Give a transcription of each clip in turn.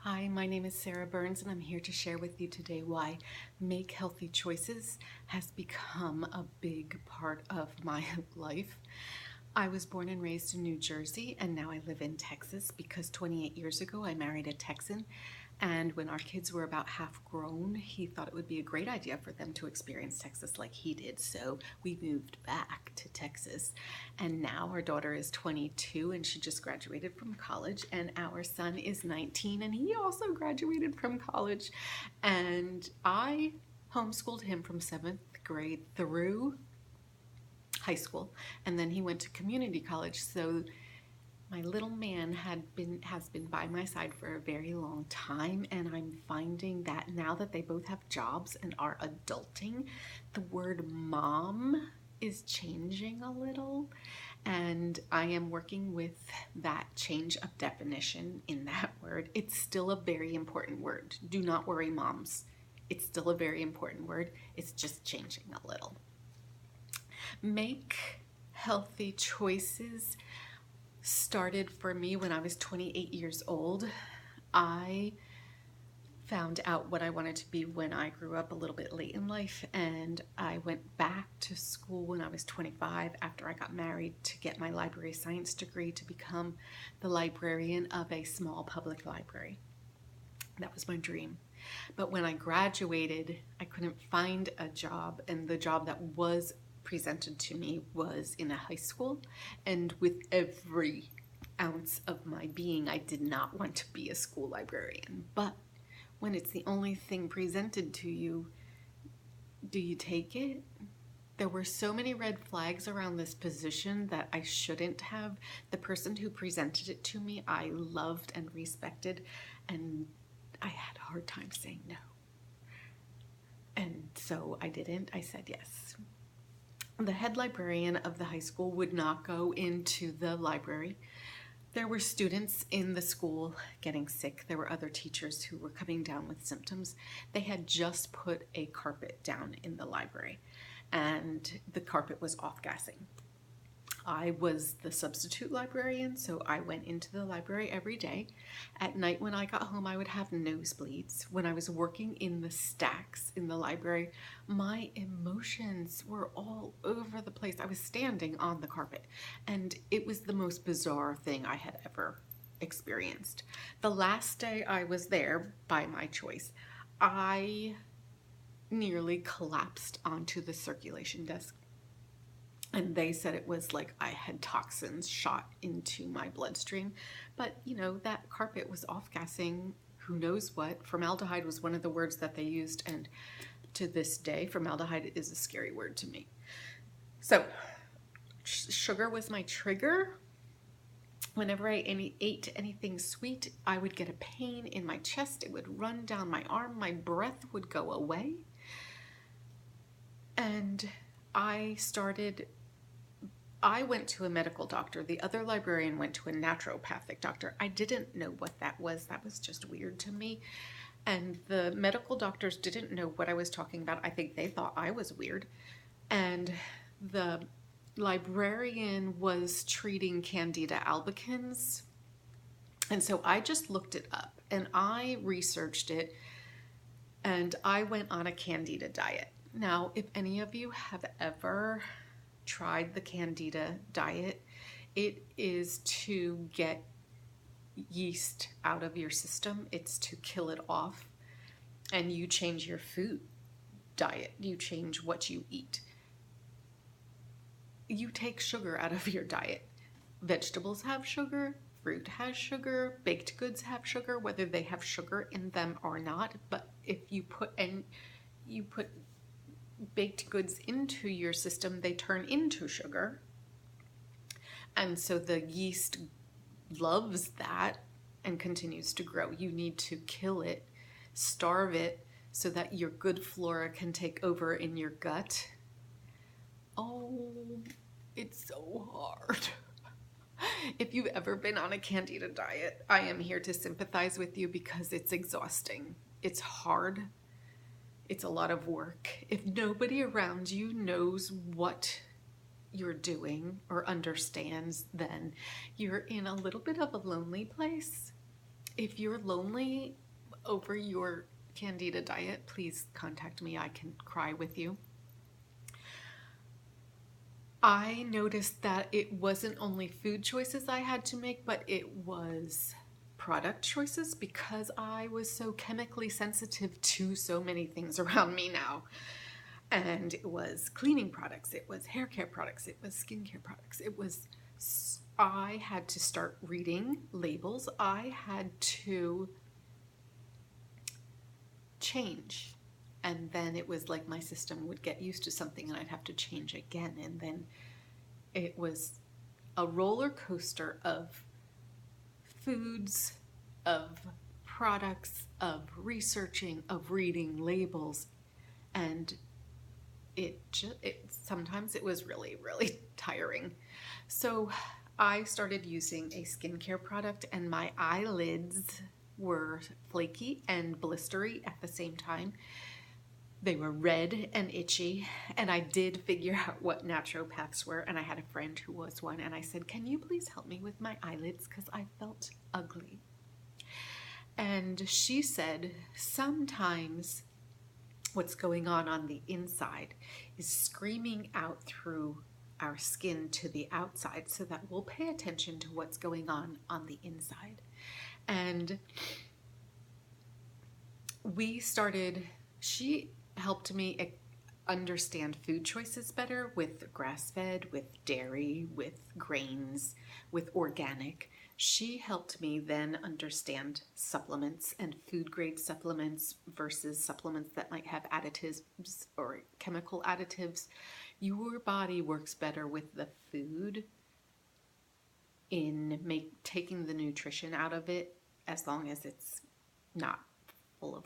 Hi, my name is Sarah Burns, and I'm here to share with you today why Make Healthy Choices has become a big part of my life. I was born and raised in New Jersey, and now I live in Texas because 28 years ago I married a Texan. And when our kids were about half grown, he thought it would be a great idea for them to experience Texas like he did. So we moved back to Texas. And now our daughter is 22 and she just graduated from college. And our son is 19 and he also graduated from college. And I homeschooled him from 7th grade through high school. And then he went to community college. So my little man has been by my side for a very long time, and I'm finding that now that they both have jobs and are adulting, the word mom is changing a little, and I am working with that change of definition in that word. It's still a very important word. Do not worry, moms. It's still a very important word. It's just changing a little. Make healthy choices started for me when I was 28 years old. I found out what I wanted to be when I grew up a little bit late in life, and I went back to school when I was 25 after I got married to get my library science degree to become the librarian of a small public library. That was my dream. But when I graduated, I couldn't find a job, and the job that was presented to me was in a high school, and with every ounce of my being, I did not want to be a school librarian. But when it's the only thing presented to you, do you take it? There were so many red flags around this position that I shouldn't have. The person who presented it to me, I loved and respected, and I had a hard time saying no. And so I didn't. I said yes. The head librarian of the high school would not go into the library. There were students in the school getting sick. There were other teachers who were coming down with symptoms. They had just put a carpet down in the library, and the carpet was off-gassing. I was the substitute librarian, so I went into the library every day. At night when I got home, I would have nosebleeds. When I was working in the stacks in the library, my emotions were all over the place. I was standing on the carpet, and it was the most bizarre thing I had ever experienced. The last day I was there, by my choice, I nearly collapsed onto the circulation desk. And they said it was like I had toxins shot into my bloodstream. But, that carpet was off-gassing who knows what. Formaldehyde was one of the words that they used, and to this day, formaldehyde is a scary word to me. So, sugar was my trigger. Whenever I ate anything sweet, I would get a pain in my chest. It would run down my arm. My breath would go away. And I went to a medical doctor. The other librarian went to a naturopathic doctor. I didn't know what that was. That was just weird to me. And the medical doctors didn't know what I was talking about. I think they thought I was weird. And the librarian was treating Candida albicans. And so I just looked it up and I researched it, and I went on a Candida diet. Now, if any of you have ever tried the Candida diet, it is to get yeast out of your system. It's to kill it off, and you change your food diet. You change what you eat. You take sugar out of your diet. Vegetables have sugar, fruit has sugar, baked goods have sugar, whether they have sugar in them or not. But if you put baked goods into your system, they turn into sugar. And so the yeast loves that and continues to grow. You need to kill it, starve it, so that your good flora can take over in your gut. Oh, it's so hard. If you've ever been on a Candida diet, I am here to sympathize with you because it's exhausting. It's hard. It's a lot of work. If nobody around you knows what you're doing or understands, then you're in a little bit of a lonely place. If you're lonely over your Candida diet, please contact me. I can cry with you. I noticed that it wasn't only food choices I had to make, but it was product choices because I was so chemically sensitive to so many things around me now. And it was cleaning products, it was hair care products, it was skincare products. I had to start reading labels. I had to change. And then it was like my system would get used to something and I'd have to change again. And then it was a roller coaster of foods, of products, of researching, of reading labels. And sometimes it was really, really tiring. So I started using a skincare product and my eyelids were flaky and blistery at the same time. They were red and itchy, and I did figure out what naturopaths were, and I had a friend who was one, and I said, can you please help me with my eyelids because I felt ugly? And she said, sometimes what's going on the inside is screaming out through our skin to the outside so that we'll pay attention to what's going on the inside. And she helped me understand food choices better with grass-fed, with dairy, with grains, with organic. She helped me then understand supplements and food grade supplements versus supplements that might have additives or chemical additives. Your body works better with the food in taking the nutrition out of it, as long as it's not full of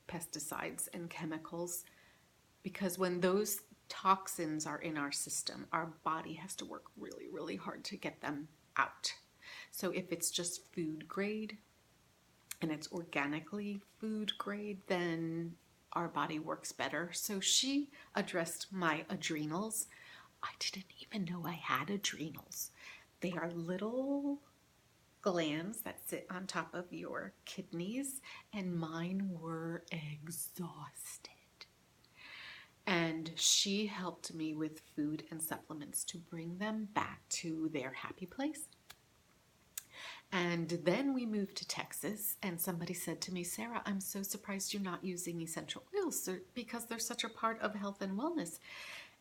pesticides and chemicals. Because when those toxins are in our system, our body has to work really, really hard to get them out. So if it's just food grade and it's organically food grade, then our body works better. So she addressed my adrenals. I didn't even know I had adrenals. They are little glands that sit on top of your kidneys, and mine were exhausted. And she helped me with food and supplements to bring them back to their happy place. And then we moved to Texas, and somebody said to me, Sarah, I'm so surprised you're not using essential oils because they're such a part of health and wellness.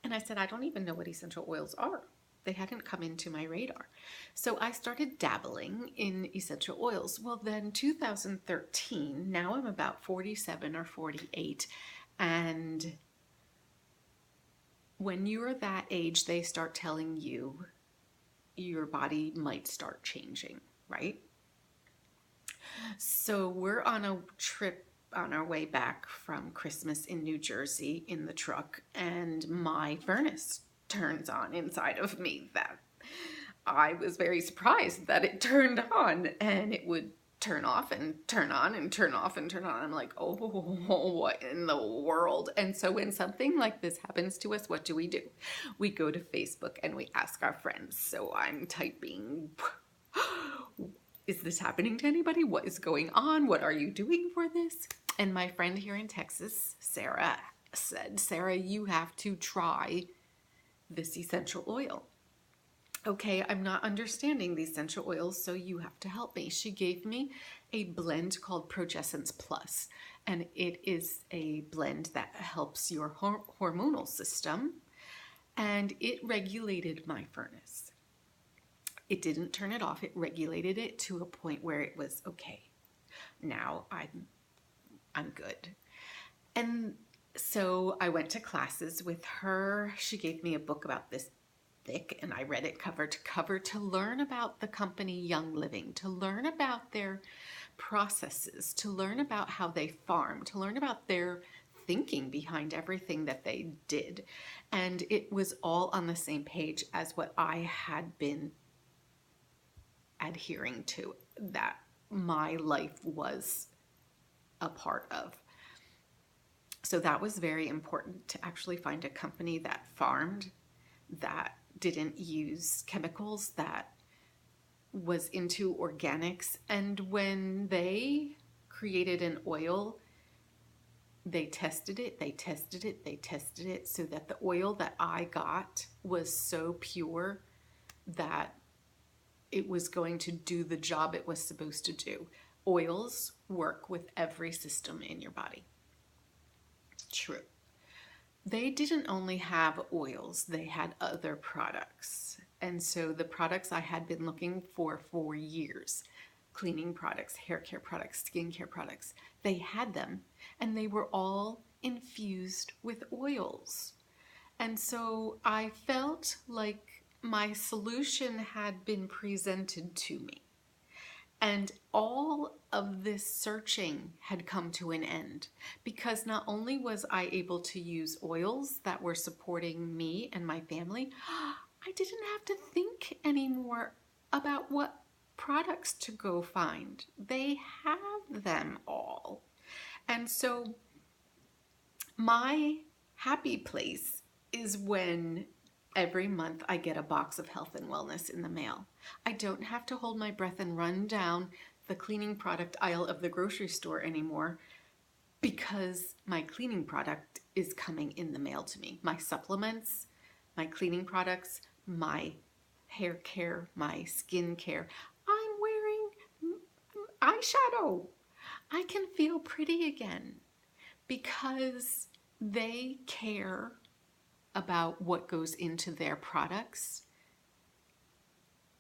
And I said, I don't even know what essential oils are. They hadn't come into my radar. So I started dabbling in essential oils. Well, then 2013, now I'm about 47 or 48, and when you're that age, they start telling you your body might start changing, right? So we're on a trip on our way back from Christmas in New Jersey in the truck, and my furnace turns on inside of me. That I was very surprised that it turned on, and it would turn off and turn on and turn off and turn on. I'm like, oh, what in the world? And so when something like this happens to us, what do? We go to Facebook and we ask our friends. So I'm typing, is this happening to anybody? What is going on? What are you doing for this? And my friend here in Texas, Sarah, said, Sarah, you have to try this essential oil. Okay, I'm not understanding the essential oils, so you have to help me. She gave me a blend called Progessence Plus, and it is a blend that helps your hormonal system, and it regulated my furnace. It didn't turn it off. It regulated it to a point where it was okay. Now I'm good. And so I went to classes with her. She gave me a book about this thick, and I read it cover to cover to learn about the company Young Living, to learn about their processes, to learn about how they farm, to learn about their thinking behind everything that they did. And it was all on the same page as what I had been adhering to, that my life was a part of. So that was very important, to actually find a company that farmed, that didn't use chemicals, that was into organics, and when they created an oil, they tested it, they tested it, they tested it so that the oil that I got was so pure that it was going to do the job it was supposed to do. Oils work with every system in your body. True. They didn't only have oils, they had other products. And so the products I had been looking for years, cleaning products, hair care products, skincare products, they had them, and they were all infused with oils. And so I felt like my solution had been presented to me. And all of this searching had come to an end because not only was I able to use oils that were supporting me and my family, I didn't have to think anymore about what products to go find. They have them all. And so my happy place is when every month I get a box of health and wellness in the mail. I don't have to hold my breath and run down the cleaning product aisle of the grocery store anymore because my cleaning product is coming in the mail to me. My supplements, my cleaning products, my hair care, my skin care. I'm wearing eyeshadow. I can feel pretty again because they care about what goes into their products.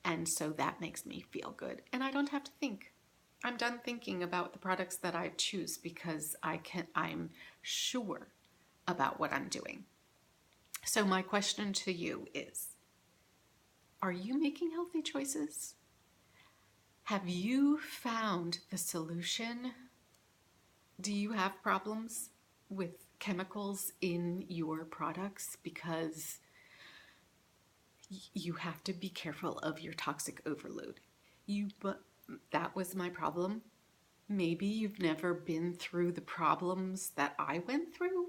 And so that makes me feel good. And I don't have to think. I'm done thinking about the products that I choose because I'm sure about what I'm doing. So my question to you is, are you making healthy choices? Have you found the solution? Do you have problems with chemicals in your products? Because you have to be careful of your toxic overload. But that was my problem. Maybe you've never been through the problems that I went through,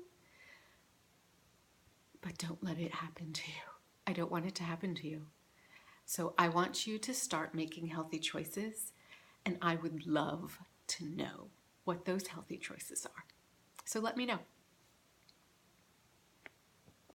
but don't let it happen to you. I don't want it to happen to you. So I want you to start making healthy choices, and I would love to know what those healthy choices are. So let me know.